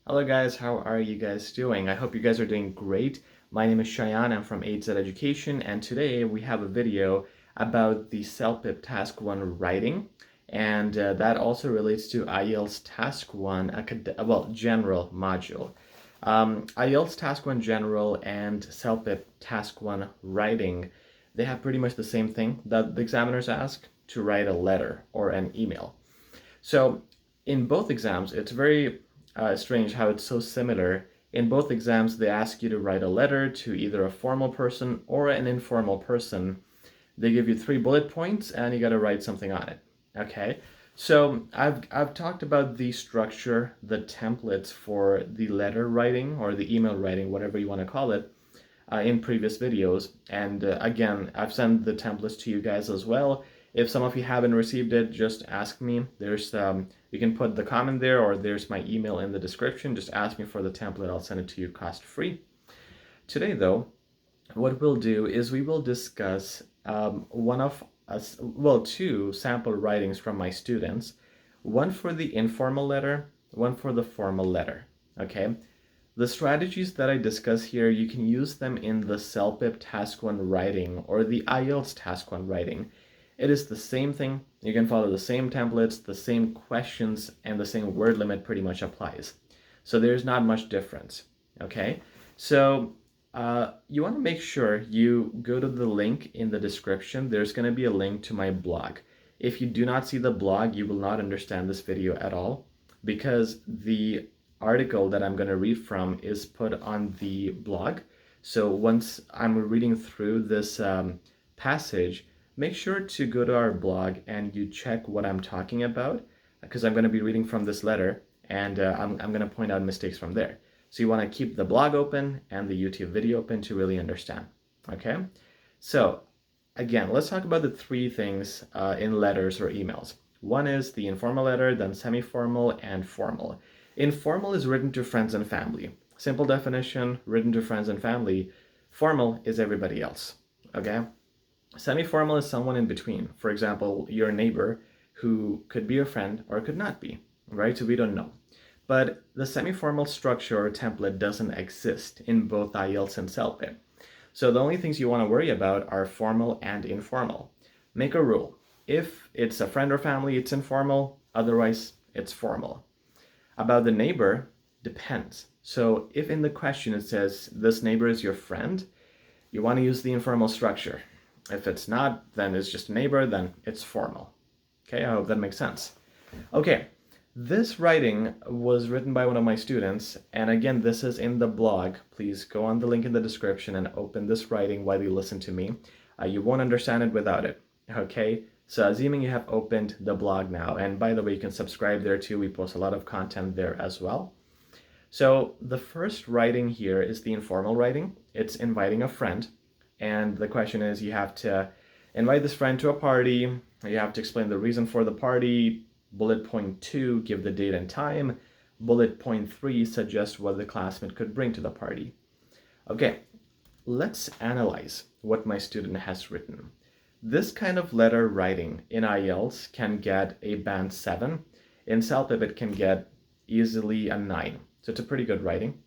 Hello guys, how are you guys doing? I hope you guys are doing great. My name is Cheyenne, I'm from AZ Education, and today we have a video about the CELPIP Task 1 writing, and that also relates to IELTS Task 1, general module. IELTS Task 1 General and CELPIP Task 1 Writing, they have pretty much the same thing that the examiners ask, to write a letter or an email. So in both exams, it's very strange how it's so similar. In both exams, they ask you to write a letter to either a formal person or an informal person. They give you 3 bullet points and you got to write something on it. Okay, so I've talked about the structure, the templates for the letter writing or the email writing, whatever you want to call it, in previous videos. And again, I've sent the templates to you guys as well. If some of you haven't received it, just ask me. There's you can put the comment there, or there's my email in the description. Just ask me for the template. I'll send it to you cost-free. Today, though, what we'll do is we will discuss two sample writings from my students. One for the informal letter, one for the formal letter. Okay. The strategies that I discuss here, you can use them in the CELPIP Task 1 writing or the IELTS Task 1 writing. It is the same thing. You can follow the same templates, the same questions, and the same word limit pretty much applies. So there's not much difference, okay? So you want to make sure you go to the link in the description. There's going to be a link to my blog. If you do not see the blog, you will not understand this video at all, because the article that I'm going to read from is put on the blog. So once I'm reading through this passage, make sure to go to our blog and you check what I'm talking about, because I'm going to be reading from this letter, and I'm going to point out mistakes from there. So you want to keep the blog open and the YouTube video open to really understand. Okay? So again, let's talk about the 3 things in letters or emails. One is the informal letter, then semi-formal, and formal. Informal is written to friends and family. Simple definition, written to friends and family. Formal is everybody else. Okay? Semi-formal is someone in between. For example, your neighbor, who could be your friend or could not be, right? So we don't know. But the semi-formal structure or template doesn't exist in both IELTS and CELPIP. So the only things you want to worry about are formal and informal. Make a rule. If it's a friend or family, it's informal. Otherwise, it's formal. About the neighbor, depends. So if in the question it says, this neighbor is your friend, you want to use the informal structure. If it's not, then it's just a neighbor, then it's formal. Okay, I hope that makes sense. Okay, this writing was written by one of my students, and again, this is in the blog. Please go on the link in the description and open this writing while you listen to me. You won't understand it without it. Okay, so assuming you have opened the blog now, and by the way, you can subscribe there too. We post a lot of content there as well. So the first writing here is the informal writing. It's inviting a friend. And the question is, you have to invite this friend to a party. You have to explain the reason for the party. Bullet point 2, give the date and time. Bullet point 3, suggest what the classmate could bring to the party. Okay, let's analyze what my student has written. This kind of letter writing in IELTS can get a band 7. In CELPIP, it can get easily a 9. So it's a pretty good writing.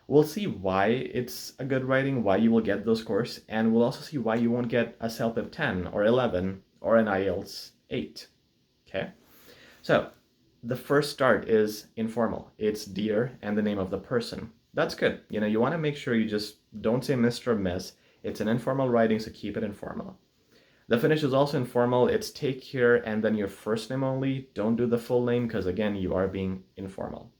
We'll see why it's a good writing, why you will get those scores, and we'll also see why you won't get a CELPIP 10 or 11 or an IELTS 8. Okay? So the first start is informal. It's dear and the name of the person. That's good. You know, you want to make sure you just don't say Mr. or Miss. It's an informal writing, so keep it informal. The finish is also informal. It's take care and then your first name only. Don't do the full name because, again, you are being informal.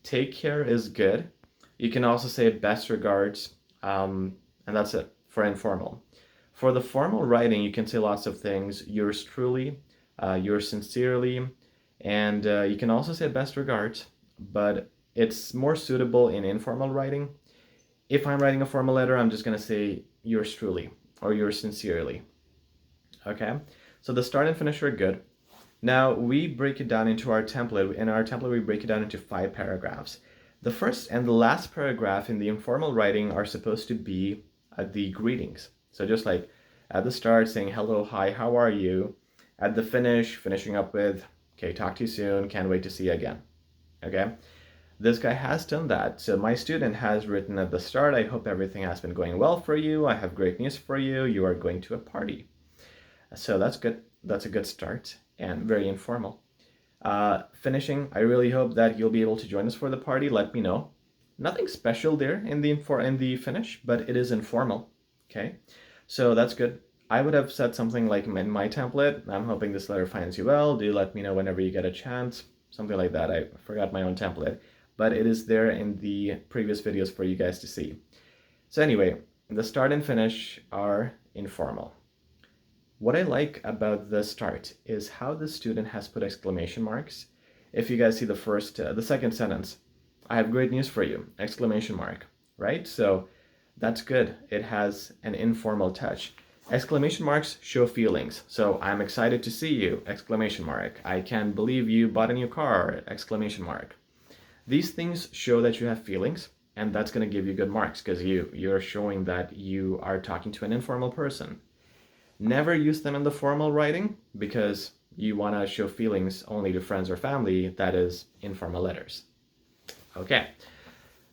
Take care is good. You can also say best regards, and that's it for informal. For the formal writing, you can say lots of things. Yours truly, yours sincerely, and you can also say best regards, but it's more suitable in informal writing. If I'm writing a formal letter, I'm just going to say yours truly or yours sincerely. Okay, so the start and finish are good. Now we break it down into our template. In our template, we break it down into 5 paragraphs. The first and the last paragraph in the informal writing are supposed to be the greetings. So just like at the start saying hello, hi, how are you? At the finish, finishing up with, okay, talk to you soon, can't wait to see you again. Okay? This guy has done that. So my student has written at the start, I hope everything has been going well for you. I have great news for you. You are going to a party. So that's good. That's a good start and very informal. Finishing, I really hope that you'll be able to join us for the party. Let me know. Nothing special there in the finish, but it is informal. Okay, so that's good. I would have said something like in my template, I'm hoping this letter finds you well. Do let me know whenever you get a chance. Something like that. I forgot my own template, but it is there in the previous videos for you guys to see. So anyway, the start and finish are informal. What I like about the start is how the student has put exclamation marks. If you guys see the second sentence, I have great news for you, exclamation mark, right? So that's good. It has an informal touch. Exclamation marks show feelings. So I'm excited to see you, exclamation mark. I can't believe you bought a new car, exclamation mark. These things show that you have feelings, and that's going to give you good marks because you're showing that you are talking to an informal person. Never use them in the formal writing because you want to show feelings only to friends or family. That is informal letters. Okay,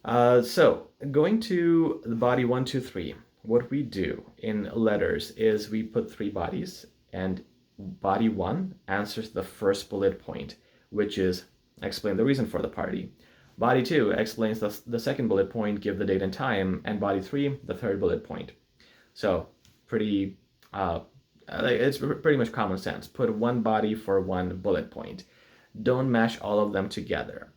so going to the body 1, 2, 3. What we do in letters is we put 3 bodies, and body 1 answers the first bullet point, which is explain the reason for the party. Body 2 explains the second bullet point, give the date and time, and body 3, the third bullet point. So it's pretty much common sense. Put one body for one bullet point. Don't mash all of them together.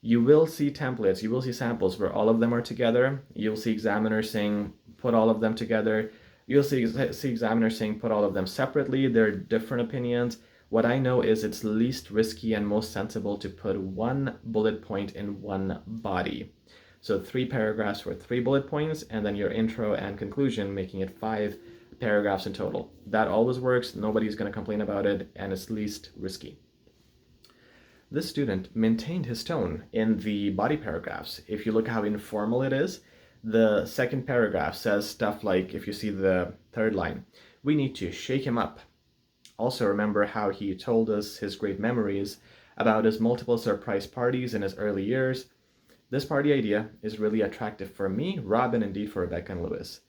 You will see templates, you will see samples where all of them are together. You'll see examiners saying, put all of them together. You'll see examiners saying, put all of them separately. There are different opinions. What I know is it's least risky and most sensible to put one bullet point in one body. So 3 paragraphs for 3 bullet points, and then your intro and conclusion, making it 5 paragraphs in total. That always works. Nobody's going to complain about it, and it's least risky. This student maintained his tone in the body paragraphs. If you look how informal it is, the second paragraph says stuff like, if you see the third line, we need to shake him up. Also remember how he told us his great memories about his multiple surprise parties in his early years. This party idea is really attractive for me, Rob, and indeed for Rebecca and Lewis.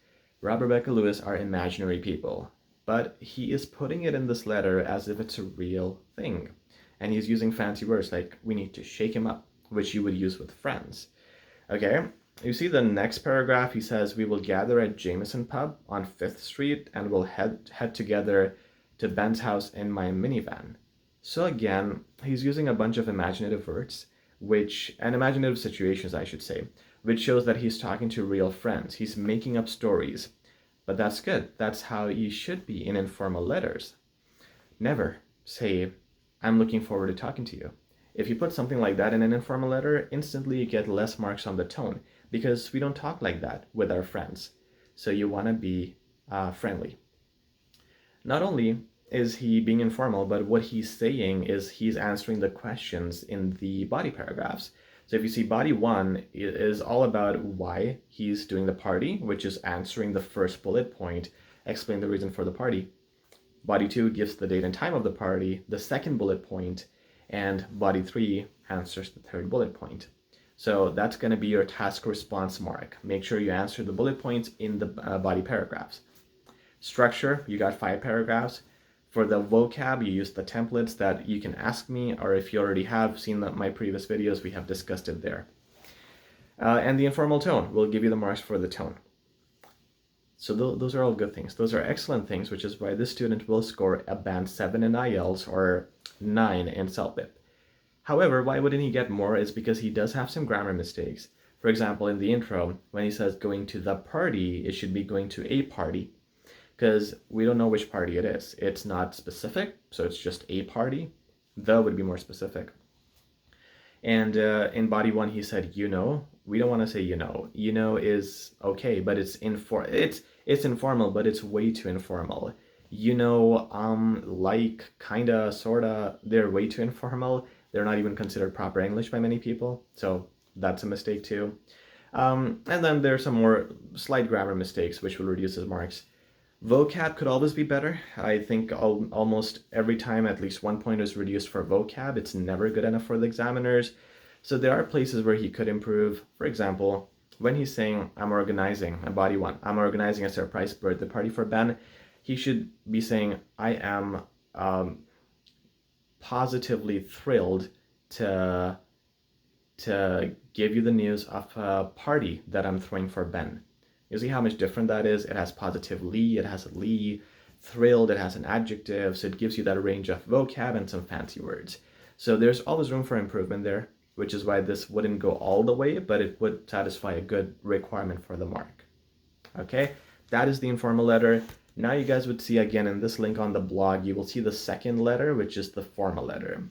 Rob, Rebecca, Lewis are imaginary people, but he is putting it in this letter as if it's a real thing. And he's using fancy words like, we need to shake him up, which you would use with friends. Okay, you see the next paragraph, he says, we will gather at Jameson Pub on 5th Street and we'll head together to Ben's house in my minivan. So again, he's using a bunch of imaginative words, and imaginative situations, I should say, which shows that he's talking to real friends. He's making up stories. But that's good. That's how you should be in informal letters. Never say, I'm looking forward to talking to you. If you put something like that in an informal letter, instantly you get less marks on the tone because we don't talk like that with our friends. So you want to be friendly. Not only is he being informal, but what he's saying is he's answering the questions in the body paragraphs. So if you see body 1 is all about why he's doing the party, which is answering the first bullet point, explain the reason for the party. Body 2 gives the date and time of the party, the second bullet point, and body 3 answers the third bullet point. So that's going to be your task response mark. Make sure you answer the bullet points in the body paragraphs. Structure, you got 5 paragraphs. For the vocab, you use the templates that you can ask me, or if you already have seen my previous videos, we have discussed it there. And the informal tone will give you the marks for the tone. So those are all good things. Those are excellent things, which is why this student will score a band 7 in IELTS or 9 in CELPIP. However, why wouldn't he get more is because he does have some grammar mistakes. For example, in the intro, when he says going to the party, it should be going to a party, because we don't know which party it is. It's not specific, so it's just a party. The would be more specific. And in body 1, he said, you know. We don't want to say you know. You know is okay, but it's informal, but it's way too informal. You know, like, kinda, sorta, they're way too informal. They're not even considered proper English by many people, so that's a mistake too. And then there's some more slight grammar mistakes, which will reduce his marks. Vocab could always be better. I think almost every time at least 1 point is reduced for vocab. It's never good enough for the examiners. So there are places where he could improve. For example, when he's saying, I'm organizing a body one, I'm organizing a surprise birthday party for Ben, he should be saying, I am positively thrilled to give you the news of a party that I'm throwing for Ben. You see how much different that is? It has positively, it has a ly, thrilled, it has an adjective, so it gives you that range of vocab and some fancy words. So there's always room for improvement there, which is why this wouldn't go all the way, but it would satisfy a good requirement for the mark. Okay, that is the informal letter. Now you guys would see again in this link on the blog, you will see the second letter, which is the formal letter.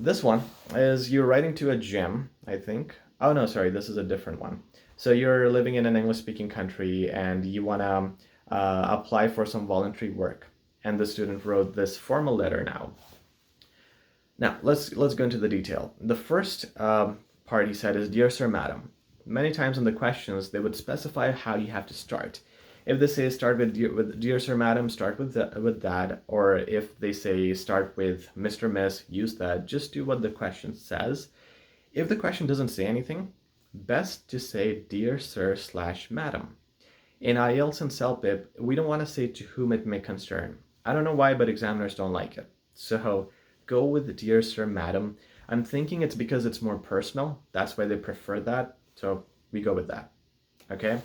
This one is you're writing to a gym, I think. Oh no, sorry, this is a different one. So you're living in an English-speaking country and you want to apply for some voluntary work. And the student wrote this formal letter now. Now, let's go into the detail. The first part he said is, Dear Sir, Madam. Many times in the questions, they would specify how you have to start. If they say start with Dear Sir, Madam, start with that. Or if they say start with Mr. Miss, use that. Just do what the question says. If the question doesn't say anything, best to say Dear Sir / Madam. In IELTS and CELPIP, we don't want to say to whom it may concern. I don't know why, but examiners don't like it. So go with Dear Sir, Madam. I'm thinking it's because it's more personal. That's why they prefer that. So we go with that. Okay.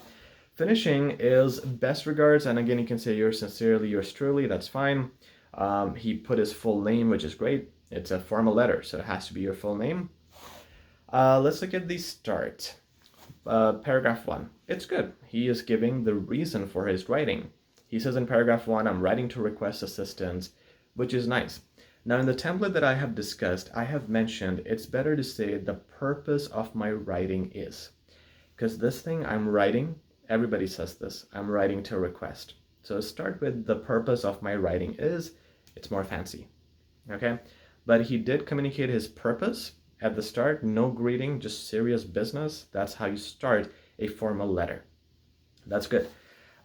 Finishing is best regards. And again, you can say yours sincerely, yours truly. That's fine. He put his full name, which is great. It's a formal letter, so it has to be your full name. Let's look at the start. Paragraph 1. It's good. He is giving the reason for his writing. He says in paragraph 1, I'm writing to request assistance, which is nice. Now in the template that I have discussed, I have mentioned it's better to say the purpose of my writing is. Because this thing I'm writing, everybody says this, I'm writing to request. So start with the purpose of my writing is, it's more fancy. Okay? But he did communicate his purpose at the start, no greeting, just serious business. That's how you start a formal letter. That's good.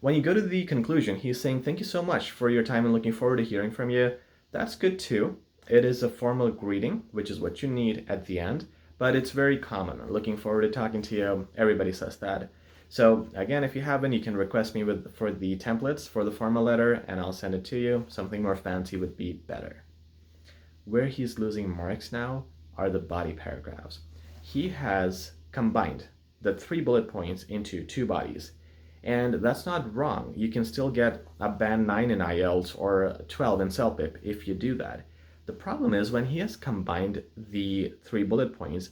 When you go to the conclusion, he's saying, thank you so much for your time and looking forward to hearing from you. That's good too. It is a formal greeting, which is what you need at the end, but it's very common. Looking forward to talking to you. Everybody says that. So again, if you haven't, you can request me for the templates for the formal letter and I'll send it to you. Something more fancy would be better. Where he's losing marks now are the body paragraphs. He has combined the 3 bullet points into 2 bodies. And that's not wrong. You can still get a band 9 in IELTS or 12 in CELPIP if you do that. The problem is when he has combined the 3 bullet points,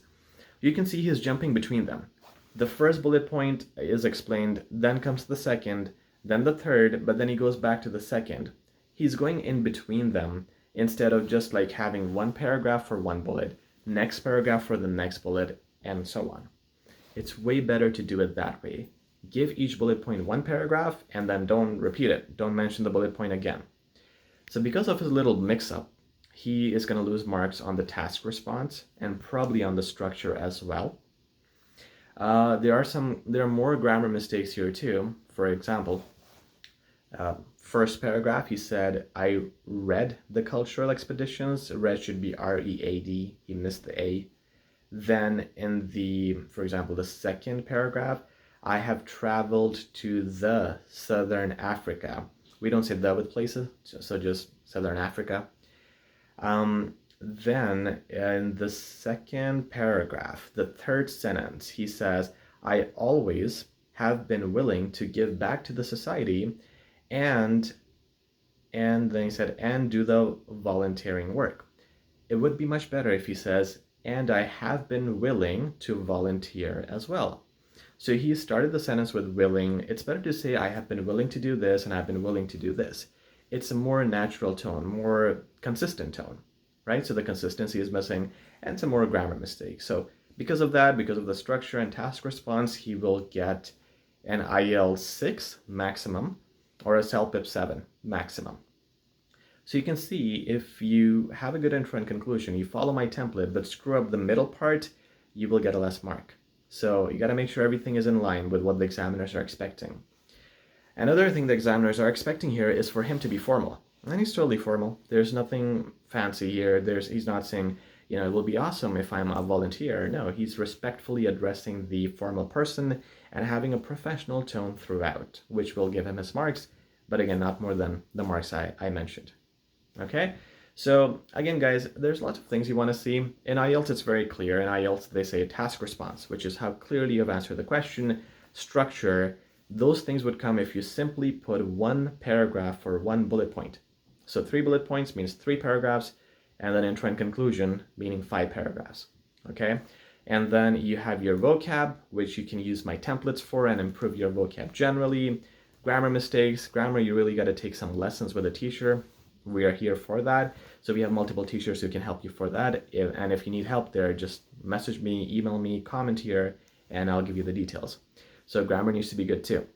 you can see he's jumping between them. The first bullet point is explained, then comes the second, then the third, but then he goes back to the second. He's going in between them instead of just like having one paragraph for one bullet, next paragraph for the next bullet, and so on. It's way better to do it that way. Give each bullet point 1 paragraph and then don't repeat it. Don't mention the bullet point again. So because of his little mix-up, he is going to lose marks on the task response and probably on the structure as well. There are more grammar mistakes here too. For example, first paragraph, he said, I read the cultural expeditions. Read should be R-E-A-D. He missed the A. Then in for example, the second paragraph, I have traveled to the Southern Africa. We don't say the with places, so just Southern Africa. Then in the second paragraph, the third sentence, he says, I always have been willing to give back to the society and then he said, and do the volunteering work. It would be much better if he says, and I have been willing to volunteer as well. So he started the sentence with willing. It's better to say, I have been willing to do this and I've been willing to do this. It's a more natural tone, more consistent tone, right? So the consistency is missing and some more grammar mistakes. So because of that, because of the structure and task response, he will get an IELTS 6 maximum or a CELPIP 7 maximum. So you can see if you have a good intro and conclusion, you follow my template, but screw up the middle part, you will get a less mark. So you got to make sure everything is in line with what the examiners are expecting. Another thing the examiners are expecting here is for him to be formal. And he's totally formal. There's nothing fancy here. He's not saying, you know, it will be awesome if I'm a volunteer. No, he's respectfully addressing the formal person and having a professional tone throughout, which will give him his marks, but again, not more than the marks I mentioned. Okay? So again, guys, there's lots of things you want to see. In IELTS, it's very clear. In IELTS, they say task response, which is how clearly you've answered the question. Structure, those things would come if you simply put one paragraph or one bullet point. So 3 bullet points means 3 paragraphs, and then intro and conclusion, meaning 5 paragraphs. Okay? And then you have your vocab, which you can use my templates for and improve your vocab generally. Grammar mistakes. Grammar, you really got to take some lessons with a teacher. We are here for that. So we have multiple teachers who can help you for that. And if you need help there, just message me, email me, comment here, and I'll give you the details. So grammar needs to be good too.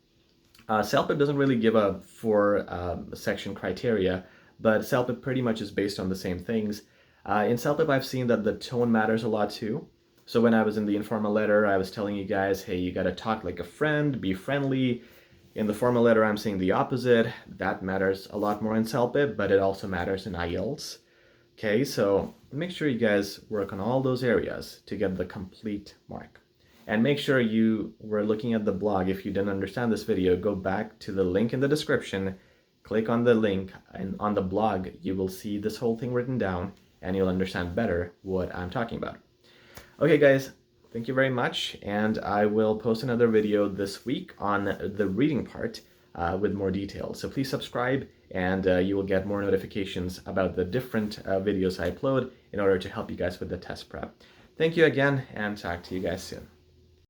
CELPIP doesn't really give a 4-section criteria, but CELPIP pretty much is based on the same things. In CELPIP, I've seen that the tone matters a lot too. So when I was in the informal letter, I was telling you guys, hey, you got to talk like a friend, be friendly. In the formal letter, I'm saying the opposite. That matters a lot more in CELPIP, but it also matters in IELTS. Okay, so make sure you guys work on all those areas to get the complete mark. And make sure you were looking at the blog. If you didn't understand this video, go back to the link in the description, click on the link, and on the blog, you will see this whole thing written down, and you'll understand better what I'm talking about. Okay, guys. Thank you very much, and I will post another video this week on the reading part with more details. So please subscribe, and you will get more notifications about the different videos I upload in order to help you guys with the test prep. Thank you again, and talk to you guys soon.